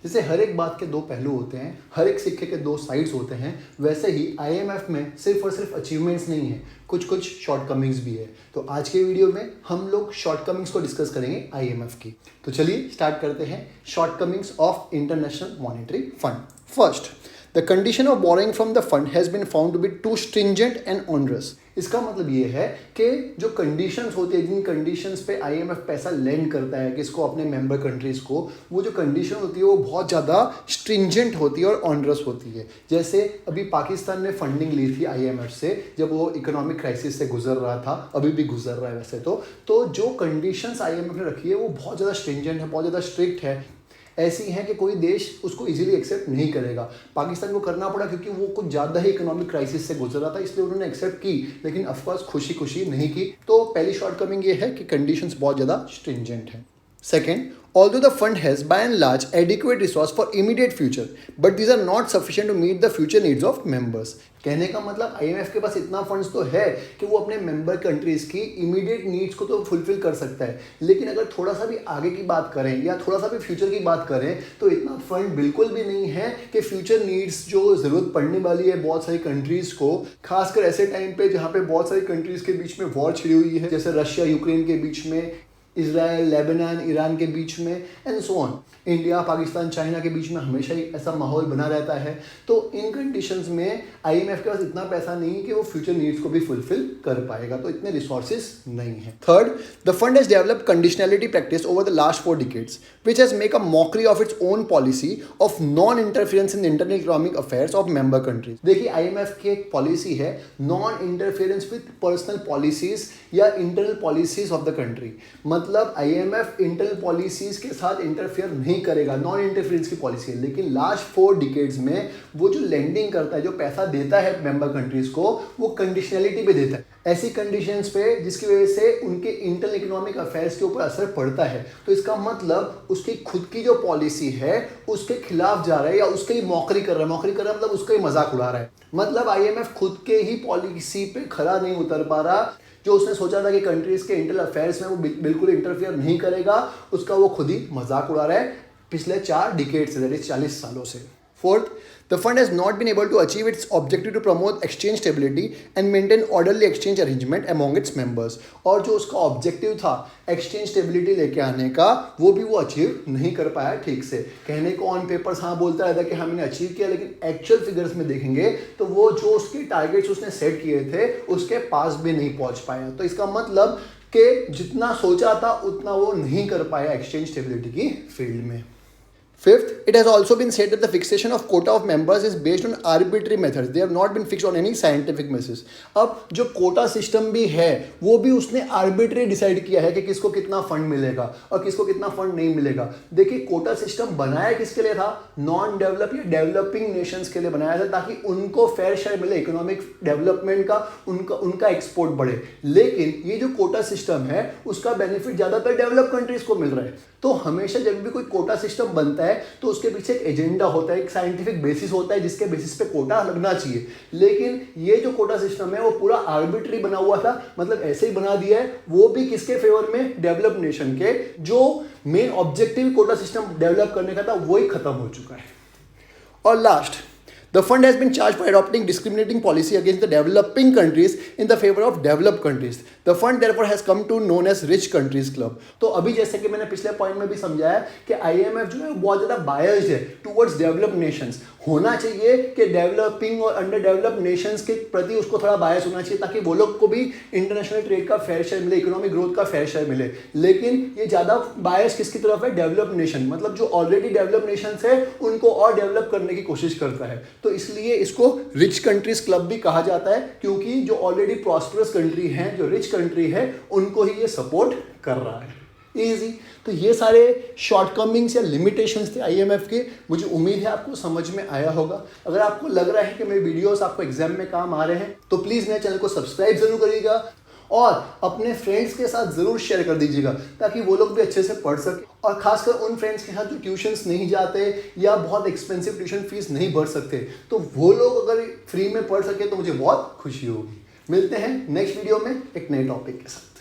जैसे हर एक बात के दो पहलू होते हैं, हर एक सिक्के के दो साइड्स होते हैं, वैसे ही आईएमएफ में सिर्फ और सिर्फ अचीवमेंट्स नहीं है, कुछ कुछ शॉर्टकमिंग्स भी है। तो आज के वीडियो में हम लोग शॉर्टकमिंग्स को डिस्कस करेंगे आईएमएफ की। तो चलिए स्टार्ट करते हैं shortcomings of International Monetary Fund. First, the condition of borrowing from the fund has been found to be too stringent and onerous. इसका मतलब ये है कि जो कंडीशंस होती है, जिन कंडीशंस पे आईएमएफ पैसा लेंड करता है किसको, अपने मेंबर कंट्रीज को, वो जो कंडीशन होती है वो बहुत ज़्यादा स्ट्रिंजेंट होती है और ऑनरस होती है। जैसे अभी पाकिस्तान ने फंडिंग ली थी आईएमएफ से जब वो इकोनॉमिक क्राइसिस से गुजर रहा था, अभी भी गुजर रहा है वैसे तो जो कंडीशंस आईएमएफ ने रखी है वो बहुत ज़्यादा स्ट्रिंजेंट है, बहुत ज़्यादा स्ट्रिक्ट है, ऐसी हैं कि कोई देश उसको इजीली एक्सेप्ट नहीं करेगा। पाकिस्तान को करना पड़ा क्योंकि वो कुछ ज़्यादा ही इकोनॉमिक क्राइसिस से गुजर रहा था, इसलिए उन्होंने एक्सेप्ट की, लेकिन ऑफकोर्स खुशी खुशी नहीं की। तो पहली शॉर्टकमिंग ये है कि कंडीशंस बहुत ज़्यादा स्ट्रिंजेंट हैं। Second, although the fund has by and large adequate resource for immediate future, but these are not sufficient to meet the future needs of members. कहने का मतलब आईएमएफ के पास इतना फंड्स तो है कि वो अपने मेंबर कंट्रीज की इमीडिएट नीड्स को तो फुलफिल कर सकता है, लेकिन अगर थोड़ा सा भी आगे की बात करें या थोड़ा सा भी फ्यूचर की बात करें तो इतना फंड बिल्कुल भी नहीं है कि फ्यूचर नीड्स जो ज़रूरत पड़ने वाली है बहुत सारी कंट्रीज़ को, खासकर ऐसे टाइम पे जहाँ पे बहुत सारी कंट्रीज़ के बीच में वॉर छिड़ी हुई है, जैसे रशिया यूक्रेन के बीच में, इजराइल लेबनान ईरान के बीच में and so on, India Pakistan China के बीच में हमेशा ही ऐसा माहौल बना रहता है। तो इन कंडीशंस में आईएमएफ के पास इतना पैसा नहीं है कि वो फ्यूचर नीड्स को भी फुलफिल कर पाएगा, तो इतने रिसोर्सेज नहीं है। Third, the fund has developed conditionality practice over the last 4 decades which has make a mockery of its own policy of non interference in internal economic affairs of member countries. देखिए IMF की एक policy है non interference with personal policies या internal policies of the country. मतलब IMF internal policies के साथ interfere नहीं करेगा, नॉन इंटरफेरेंस की पॉलिसी है, लेकिन लास्ट 4 डिकेड्स में वो जो लेंडिंग करता है, जो पैसा देता है मेंबर कंट्रीज को, वो कंडीशनैलिटी पे देता है, ऐसी कंडीशंस पे जिसकी वजह से उनके इंटरनल इकोनॉमिक अफेयर्स के ऊपर असर पड़ता है। तो इसका मतलब उसकी खुद की जो पॉलिसी है उसके खिलाफ जा रहा है या उसके ही मौकरी कर रहा है, मौकरी कर रहा है मतलब उसका ही मजाक उड़ा रहा है। मतलब आईएमएफ खुद के ही पॉलिसी पे खरा नहीं उतर पा रहा। जो उसने सोचा था कि कंट्रीज के इंटरनल अफेयर्स में वो बिल्कुल इंटरफेयर नहीं करेगा, उसका वो खुद ही मजाक उड़ा रहा है पिछले 4 डिकेड से, दैट इज 40 सालों से। Fourth, the fund has not been able to achieve its objective to promote exchange stability and maintain orderly exchange arrangement among its members. और जो उसका ऑब्जेक्टिव था एक्सचेंज स्टेबिलिटी लेके आने का, वो भी वो अचीव नहीं कर पाया ठीक से। कहने को ऑन पेपर्स हाँ बोलता रहता कि हमने अचीव किया, लेकिन एक्चुअल फिगर्स में देखेंगे तो वो जो उसके टारगेट्स उसने सेट किए थे उसके पास भी नहीं पहुंच पाया। तो इसका मतलब कि जितना सोचा था उतना वो नहीं कर पाया एक्सचेंज स्टेबिलिटी की फील्ड में। Fifth, it has also been said that the fixation of quota of members is based on arbitrary methods. They have not been fixed on any scientific basis. अब जो कोटा सिस्टम भी है वो भी उसने arbitrary decide किया है कि किसको कितना फंड मिलेगा और किसको कितना फंड नहीं मिलेगा। देखिए कोटा सिस्टम बनाया किसके लिए था? नॉन डेवलप या डेवलपिंग नेशंस के लिए बनाया था, ताकि उनको फेयर शेयर मिले इकोनॉमिक डेवलपमेंट का, उनका एक्सपोर्ट बढ़े। लेकिन ये जो कोटा सिस्टम है उसका बेनिफिट ज़्यादातर डेवलप कंट्रीज को मिल रहा है। तो हमेशा जब भी कोई कोटा सिस्टम बनता है तो उसके पीछे एक एजेंडा होता है, एक साइंटिफिक बेसिस होता है जिसके बेसिस पे कोटा लगना चाहिए। लेकिन ये जो कोटा सिस्टम है वो पूरा आर्बिट्री बना हुआ था, मतलब ऐसे ही बना दिया है, वो भी किसके फेवर में? डेवलप नेशन के। जो main objective quota system develop करने का था वो ही खत्म हो चुका है। और last, the fund has been charged for adopting discriminating policy against the developing countries in the favor of developed countries. The fund therefore has come to known as rich countries club. तो अभी जैसे कि मैंने पिछले point में भी समझाया कि आईएमएफ जो है बहुत ज़्यादा बायस्ड है टुवर्ड्स डेवलप्ड नेशंस। होना चाहिए कि डेवलपिंग और अंडर डेवलप्ड नेशंस के प्रति उसको थोड़ा बायस होना चाहिए ताकि वो लोग को भी इंटरनेशनल ट्रेड का फेयर शेयर मिले, इकोनॉमिक ग्रोथ का फेयर शेयर मिले। लेकिन ये ज़्यादा बायस किसकी तरफ है? डेवलप्ड नेशन, मतलब जो ऑलरेडी डेवलप्ड नेशंस है उनको और डेवलप करने की कोशिश करता है। तो इसलिए इसको रिच कंट्रीज क्लब भी कहा जाता है, क्योंकि जो ऑलरेडी प्रॉस्परस कंट्री हैं, जो रिच कंट्री है, उनको ही ये सपोर्ट कर रहा है। इजी। तो ये सारे शॉर्टकमिंग्स या लिमिटेशंस थे आईएमएफ के। मुझे उम्मीद है आपको समझ में आया होगा। अगर आपको लग रहा है कि मेरे वीडियोस आपको एग्जाम में काम आ रहे हैं तो प्लीज़ मेरे चैनल को सब्सक्राइब जरूर करिएगा और अपने फ्रेंड्स के साथ ज़रूर शेयर कर दीजिएगा ताकि वो लोग भी अच्छे से पढ़ सकें। और खासकर उन फ्रेंड्स के साथ जो ट्यूशन्स नहीं जाते या बहुत एक्सपेंसिव ट्यूशन फीस नहीं भर सकते, तो वो लोग अगर फ्री में पढ़ सके तो मुझे बहुत खुशी होगी। मिलते हैं नेक्स्ट वीडियो में एक नए टॉपिक के साथ।